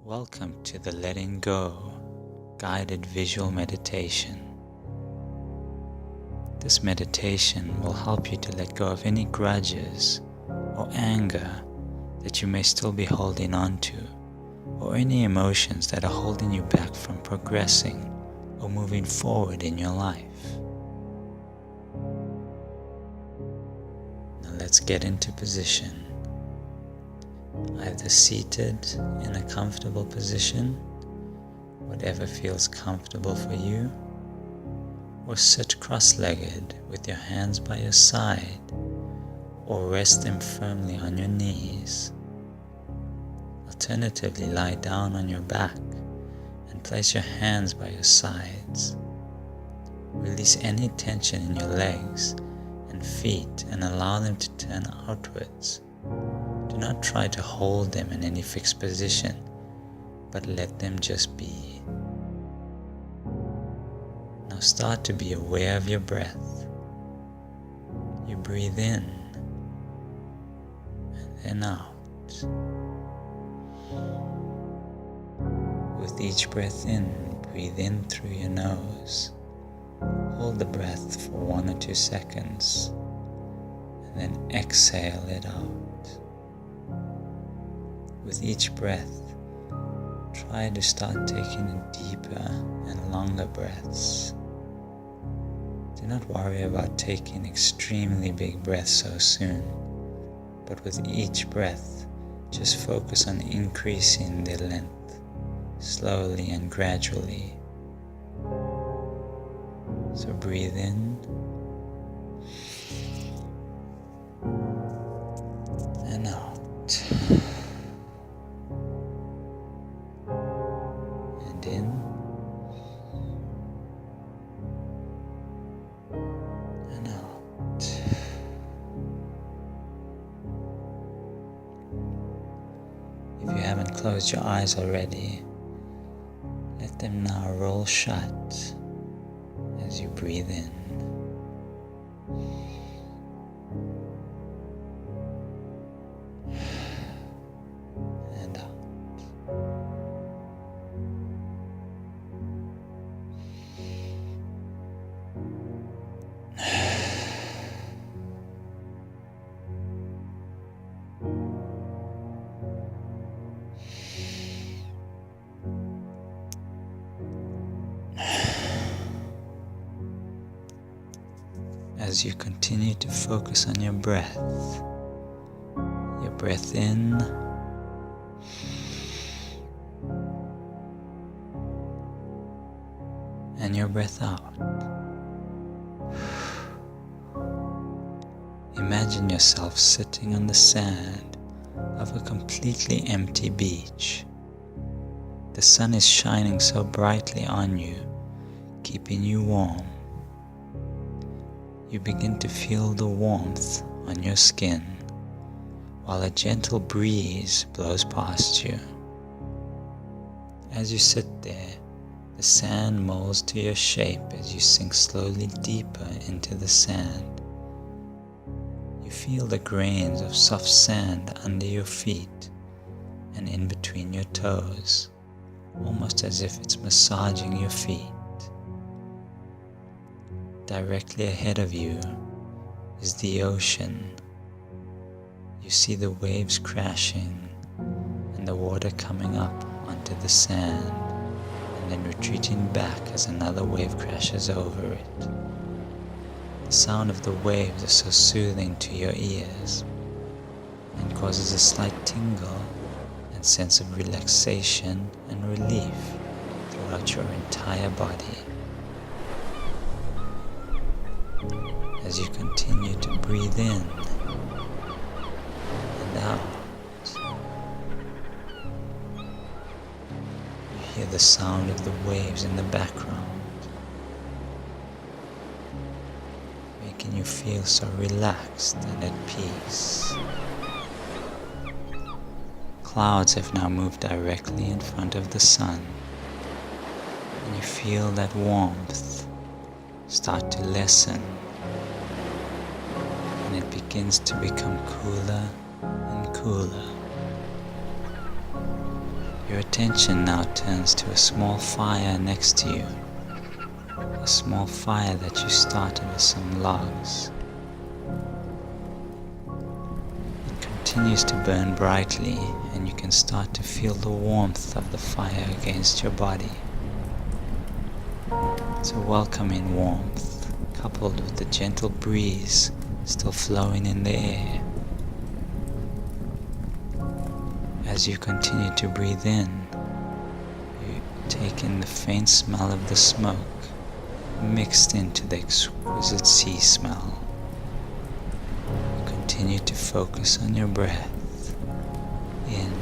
Welcome to the Letting Go guided visual meditation. This meditation will help you to let go of any grudges or anger that you may still be holding on to, or any emotions that are holding you back from progressing or moving forward in your life. Now let's get into position. Either seated in a comfortable position, whatever feels comfortable for you, or sit cross-legged with your hands by your side, or rest them firmly on your knees. Alternatively, lie down on your back and place your hands by your sides. Release any tension in your legs and feet and allow them to turn outwards. Do not try to hold them in any fixed position, but let them just be. Now start to be aware of your breath. You breathe in and then out. With each breath in, breathe in through your nose. Hold the breath for 1 or 2 seconds, and then exhale it out. With each breath, try to start taking deeper and longer breaths. Do not worry about taking extremely big breaths so soon, but with each breath, just focus on increasing the length, slowly and gradually. So breathe in and out. In and out. If you haven't closed your eyes already, let them now roll shut as you breathe in. And out. As you continue to focus on your breath in and your breath out. Imagine yourself sitting on the sand of a completely empty beach. The sun is shining so brightly on you, keeping you warm. You begin to feel the warmth on your skin, while a gentle breeze blows past you. As you sit there, the sand molds to your shape as you sink slowly deeper into the sand. You feel the grains of soft sand under your feet and in between your toes, almost as if it's massaging your feet. Directly ahead of you is the ocean. You see the waves crashing and the water coming up onto the sand and then retreating back as another wave crashes over it. The sound of the waves is so soothing to your ears and causes a slight tingle and sense of relaxation and relief throughout your entire body. As you continue to breathe in and out, you hear the sound of the waves in the background, making you feel so relaxed and at peace. Clouds have now moved directly in front of the sun, and you feel that warmth start to lessen. And it begins to become cooler and cooler. Your attention now turns to a small fire next to you. A small fire that you started with some logs. It continues to burn brightly, and you can start to feel the warmth of the fire against your body. It's a welcoming warmth, coupled with the gentle breeze still flowing in the air. As you continue to breathe in, you take in the faint smell of the smoke mixed into the exquisite sea smell. You continue to focus on your breath. In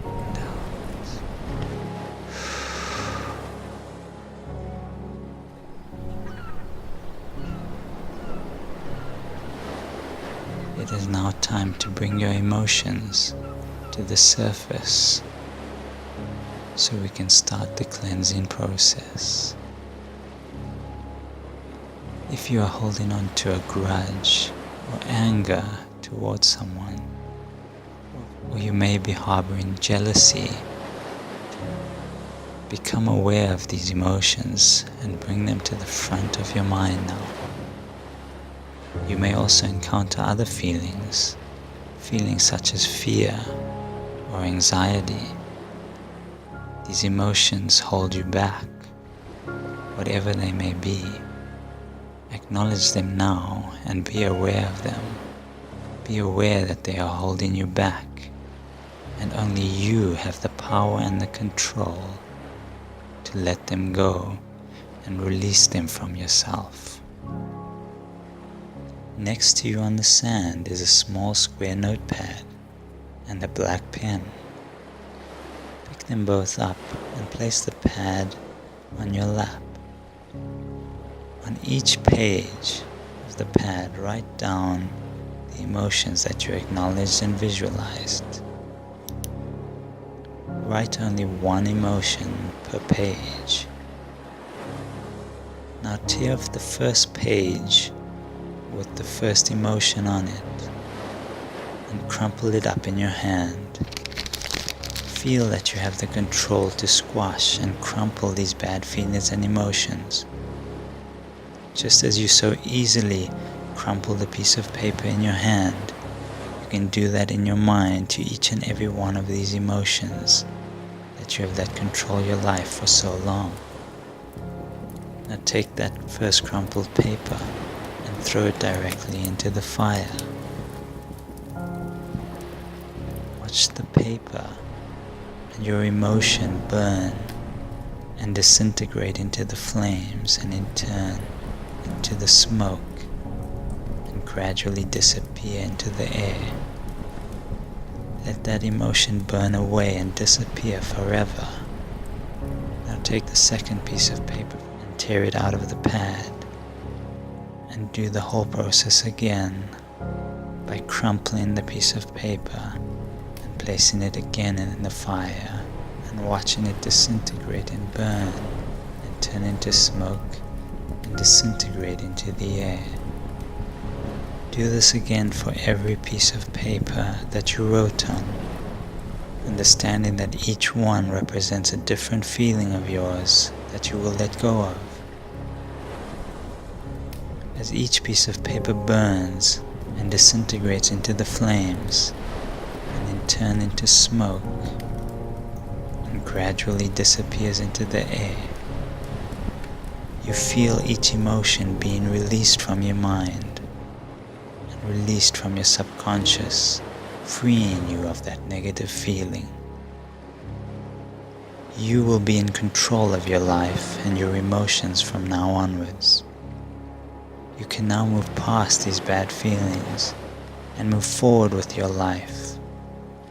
and out. It is now time to bring your emotions to the surface so we can start the cleansing process. If you are holding on to a grudge or anger towards someone, or you may be harboring jealousy, become aware of these emotions and bring them to the front of your mind now. You may also encounter other feelings such as fear or anxiety. These emotions hold you back, whatever they may be. Acknowledge them now and be aware of them. Be aware that they are holding you back, and only you have the power and the control to let them go and release them from yourself. Next to you on the sand is a small square notepad and a black pen. Pick them both up and place the pad on your lap. On each page of the pad, write down the emotions that you acknowledged and visualized. Write only one emotion per page. Now tear off the first page with the first emotion on it and crumple it up in your hand. Feel that you have the control to squash and crumple these bad feelings and emotions. Just as you so easily crumple the piece of paper in your hand, you can do that in your mind to each and every one of these emotions that you have let control your life for so long. Now take that first crumpled paper and throw it directly into the fire. Watch the paper and your emotion burn and disintegrate into the flames, and in turn into the smoke, and gradually disappear into the air. Let that emotion burn away and disappear forever. Now take the second piece of paper and tear it out of the pad, and do the whole process again by crumpling the piece of paper and placing it again in the fire and watching it disintegrate and burn and turn into smoke and disintegrate into the air. Do this again for every piece of paper that you wrote on, understanding that each one represents a different feeling of yours that you will let go of. As each piece of paper burns and disintegrates into the flames, and in turn into smoke, and gradually disappears into the air, you feel each emotion being released from your mind and released from your subconscious, freeing you of that negative feeling. You will be in control of your life and your emotions from now onwards. You can now move past these bad feelings and move forward with your life,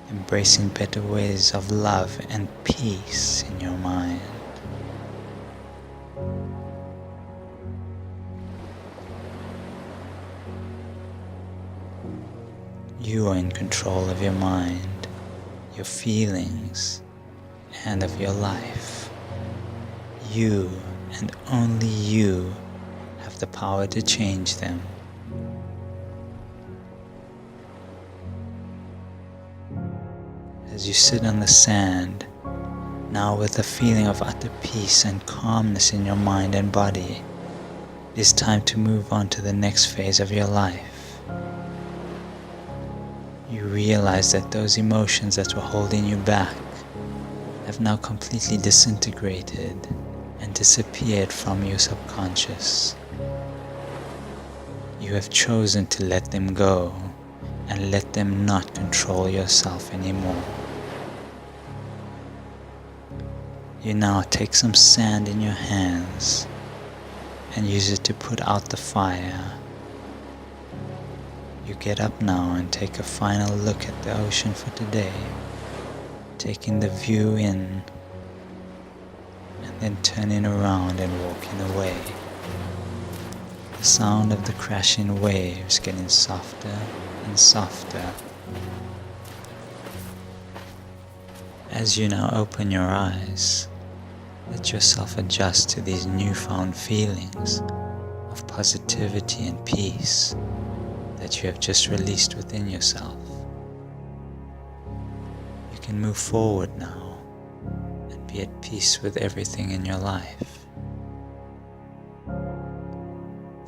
embracing better ways of love and peace in your mind. You are in control of your mind, your feelings, and of your life. You and only you have the power to change them. as you sit on the sand, now with a feeling of utter peace and calmness in your mind and body. It is time to move on to the next phase of your life. You realize that those emotions that were holding you back have now completely disintegrated and disappeared from your subconscious. You have chosen to let them go and let them not control yourself anymore. You now take some sand in your hands and use it to put out the fire. You get up now and take a final look at the ocean for today, taking the view in and then turning around and walking away. The sound of the crashing waves getting softer and softer. As you now open your eyes, let yourself adjust to these newfound feelings of positivity and peace that you have just released within yourself. You can move forward now and be at peace with everything in your life.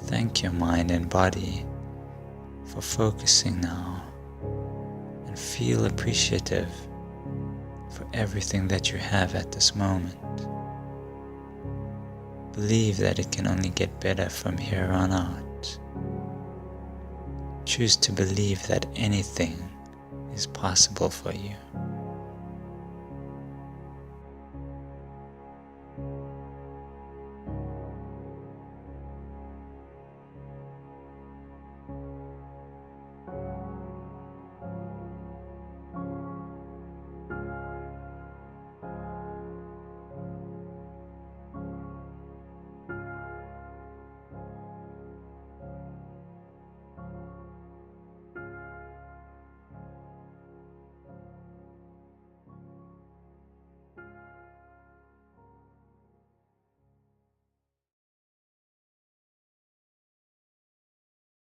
Thank your mind and body for focusing now, and feel appreciative for everything that you have at this moment. Believe that it can only get better from here on out. Choose to believe that anything is possible for you.